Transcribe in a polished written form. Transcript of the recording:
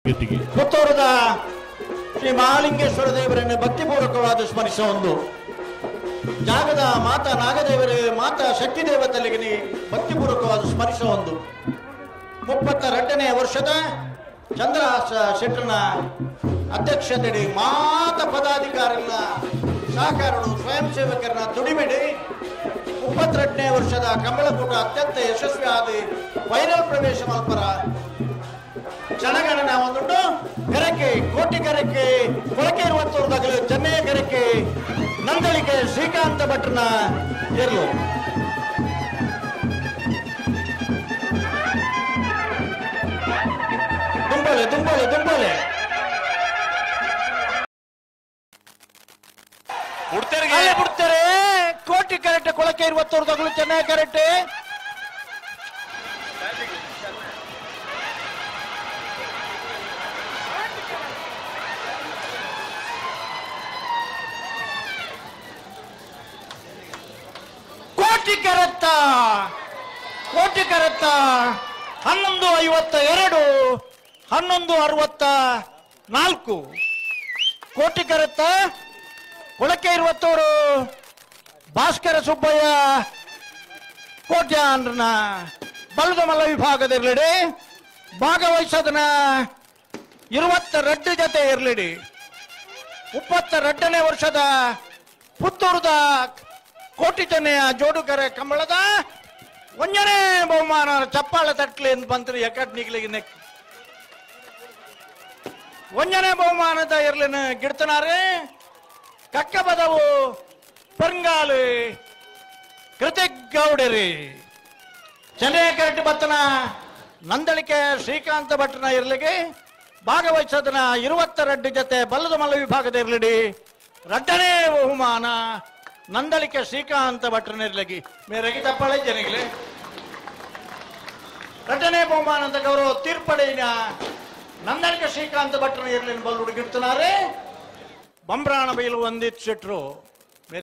ಪುತ್ತೂರದ ಶ್ರೀ ಮಹಾಲಿಂಗೇಶ್ವರ ದೇವರನ್ನು ಭಕ್ತಿಪೂರ್ವಕವಾದ ಸ್ಮರಿಸುವ ಒಂದು ಜಾಗದ ಮಾತಾ ನಾಗದೇವರೇ ಮಾತಾ ಶಕ್ತಿ ದೇವತೆಗಳಿಗೆ ಭಕ್ತಿಪೂರ್ವಕವಾದ ಸ್ಮರಿಸುವ ಒಂದು 32ನೇ ವರ್ಷದ ಚಂದ್ರಹಾಸ ಶೆಟ್ಟರ್ನ ಅಧ್ಯಕ್ಷತೆಯಡಿ ಮಾತ ಪದಾಧಿಕಾರಿಗಳ ಸಹಕಾರಗಳು ಸ್ವಯಂ ಸೇವಕರನ್ನ ದುಡಿಮೆಡಿ 32ನೇ ವರ್ಷದ ಕಂಬಳಕೂಟ ಅತ್ಯಂತ ಯಶಸ್ವಿಯಾದ ವೈರಲ್ ಪ್ರವೇಶ ಮಲ್ಪರ ಜನಗಣನ ಒಂದುಂಟು ಕರಕೆ ಕೋಟಿ ಕರಕೆ ಕೊಳಕೆ 20 ಚೆನ್ನೈ ಕರಕೆ ನಂದಳಿಕೆ ಶ್ರೀಕಾಂತ ಭಟ್ರನ ಏರ್ಲು ದುಂಬಳೆ ದುಂಬಳೆ ದುಂಬಳೆ ಬಿಡ್ತಾರೆ ಕೋಟಿ ಕರೆಕ್ಟ್ ಕೊಳಕೆ 20 ಚೆನ್ನೈ ಕರೆಕ್ಟ್ ಕೋಟಿ ಕರೆತ್ತ 11:52 11:64 ಕೋಟಿ ಕರೆತ್ತ ಕೊಳಕೆ 20 ಭಾಸ್ಕರ ಸುಬ್ಬಯ್ಯ ಕೋಟ್ಯಾನ್ರನ ಬಲದ ಮಲ್ಲ ವಿಭಾಗದಿರಲಿಡಿ ಭಾಗವಹಿಸೋದನ್ನ 22 ಜೊತೆ ಇರಲಿಡಿ 32ನೇ ವರ್ಷದ ಪುತ್ತೂರದ ಕೋಟಿ ಚೆನ್ನೆಯ ಜೋಡುಕರೆ ಕಂಬಳದ 1ನೇ ಬಹುಮಾನ ಚಪ್ಪಾಳೆ ತಟ್ಲಿ ಅಂತ ಬಂತ್ರಿ ಎಕಟ್ ನಿಗ್ಲಿಗೆ ನೆಕ್ 1ನೇ ಬಹುಮಾನದ ಇರ್ಲಿನ ಗಿಡ್ತನಾರೆ ಕಕ್ಕ ಬದವು ಪರಂಗಾಲು ಕೃತಿಕ್ ಗೌಡರಿ ಚೆನ್ನೈ ಕರೆಕ್ಟ್ ಬತ್ತನ ನಂದಳಿಕೆ ಶ್ರೀಕಾಂತ ಭಟ್ರನ ಇರ್ಲಿಗೆ ಭಾಗವಹಿಸೋದನ್ನ 22 ಜೊತೆ ಬಲ್ಲದ ಮಲ್ಲ ವಿಭಾಗದ ಇರ್ಲಿಡಿ 2ನೇ ಬಹುಮಾನ ನಂದಳಿಕೆ ಶ್ರೀಕಾಂತ ಭಟ್ರನ ಇರ್ಲಿಗೆ ಮೇರೆಗೆ ತಪ್ಪಾಳೆ ಜನಗಳೇ 2ನೇ ಬಹುಮಾನದ ಗೌರವ ತೀರ್ಪಡೆಯ ನಂದಳಿಕೆ ಶ್ರೀಕಾಂತ ಭಟ್ರನ ಇರ್ಲಿನ ಬಲ್ಲು ಹುಡುಗಿಡ್ತನಾರೆ ಬಂಬ್ರಾಣ ಬೈಲು ಒಂದಿತ್ತು ಶೆಟ್ರು